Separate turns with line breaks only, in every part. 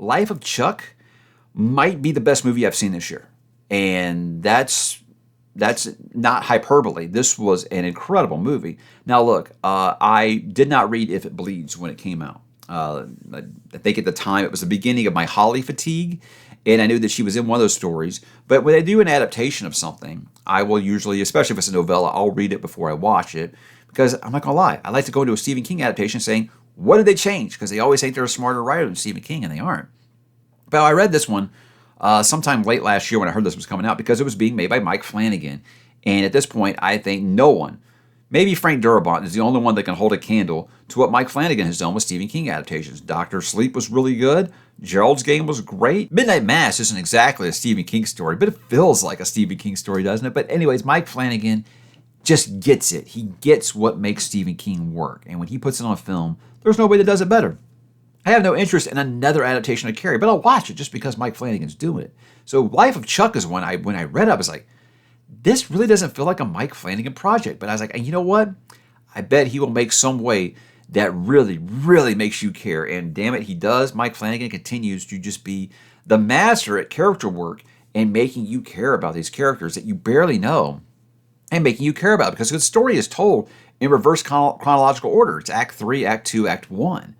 Life of Chuck might be the best movie I've seen this year. And that's not hyperbole. This was an incredible movie. Now, look, I did not read If It Bleeds when it came out. I think at the time it was the beginning of my Holly fatigue, and I knew that she was in one of those stories. But when I do an adaptation of something, I will usually, especially if it's a novella, I'll read it before I watch it, because I'm not going to lie. I like to go into a Stephen King adaptation saying, what did they change? Because they always think they're a smarter writer than Stephen King, and they aren't. But I read this one sometime late last year when I heard this was coming out because it was being made by Mike Flanagan. And at this point, I think no one, maybe Frank Darabont, is the only one that can hold a candle to what Mike Flanagan has done with Stephen King adaptations. Doctor Sleep was really good. Gerald's Game was great. Midnight Mass isn't exactly a Stephen King story, but it feels like a Stephen King story, doesn't it? But anyways, Mike Flanagan just gets it. He gets what makes Stephen King work. And when he puts it on film, there's nobody that does it better. I have no interest in another adaptation of Carrie, but I'll watch it just because Mike Flanagan's doing it. So Life of Chuck is when I read it, I was like, this really doesn't feel like a Mike Flanagan project. But I was like, and you know what? I bet he will make some way that really, really makes you care. And damn it, he does. Mike Flanagan continues to just be the master at character work and making you care about these characters that you barely know and making you care about, because the story is told in reverse chronological order. It's Act 3, Act 2, Act 1.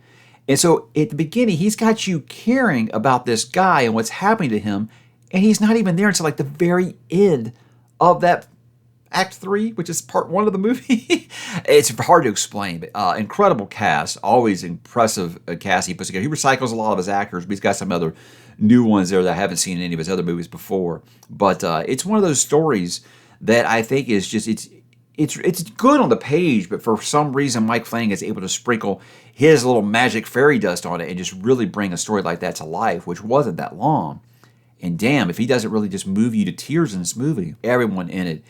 And so at the beginning, he's got you caring about this guy and what's happening to him, and he's not even there until like the very end of that Act 3, which is part 1 of the movie. It's hard to explain, but incredible cast, always impressive cast he puts together. He recycles a lot of his actors, but he's got some other new ones there that I haven't seen in any of his other movies before. But it's one of those stories that I think is just, it's good on the page, but for some reason Mike Flanagan is able to sprinkle his little magic fairy dust on it and just really bring a story like that to life, which wasn't that long. And damn, if he doesn't really just move you to tears in this movie, everyone in it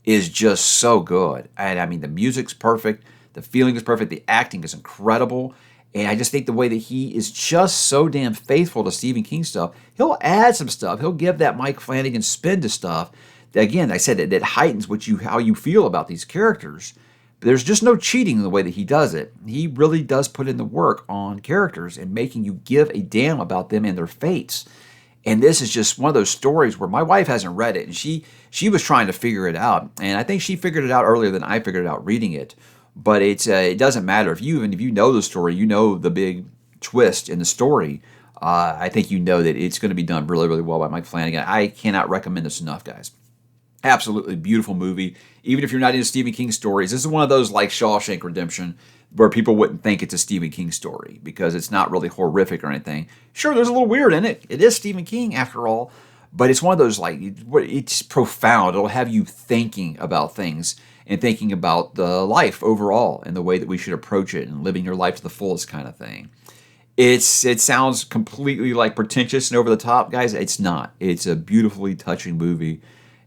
is just so good. And I mean, the music's perfect, the feeling is perfect, the acting is incredible. And I just think the way that he is just so damn faithful to Stephen King stuff, he'll add some stuff. He'll give that Mike Flanagan spin to stuff. Again, I said that heightens how you feel about these characters. But there's just no cheating in the way that he does it. He really does put in the work on characters and making you give a damn about them and their fates. And this is just one of those stories where my wife hasn't read it, and she was trying to figure it out. And I think she figured it out earlier than I figured it out reading it. But it doesn't matter. If you know the story, you know the big twist in the story, I think you know that it's going to be done really, really well by Mike Flanagan. I cannot recommend this enough, guys. Absolutely beautiful movie. Even if you're not into Stephen King stories, this is one of those like Shawshank Redemption where people wouldn't think it's a Stephen King story because it's not really horrific or anything. Sure, there's a little weird in it. It is Stephen King after all, but it's one of those like, it's profound. It'll have you thinking about things and thinking about the life overall and the way that we should approach it and living your life to the fullest kind of thing. It sounds completely like pretentious and over the top, guys. It's not. It's a beautifully touching movie.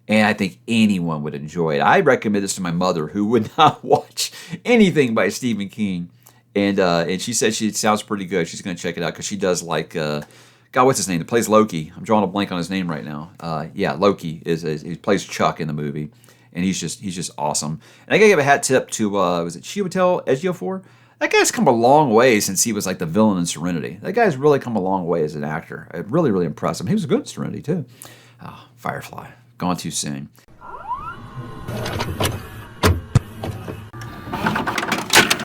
And I think anyone would enjoy it. I recommend this to my mother, who would not watch anything by Stephen King. And she said it sounds pretty good. She's going to check it out because she does like, God, what's his name? That plays Loki. I'm drawing a blank on his name right now. Yeah, Loki he plays Chuck in the movie, and he's just awesome. And I gotta give a hat tip to was it Chiwetel Ejiofor? That guy's come a long way since he was like the villain in Serenity. That guy's really come a long way as an actor. It really, really impressed him. He was good in Serenity too. Oh, Firefly. Gone too soon.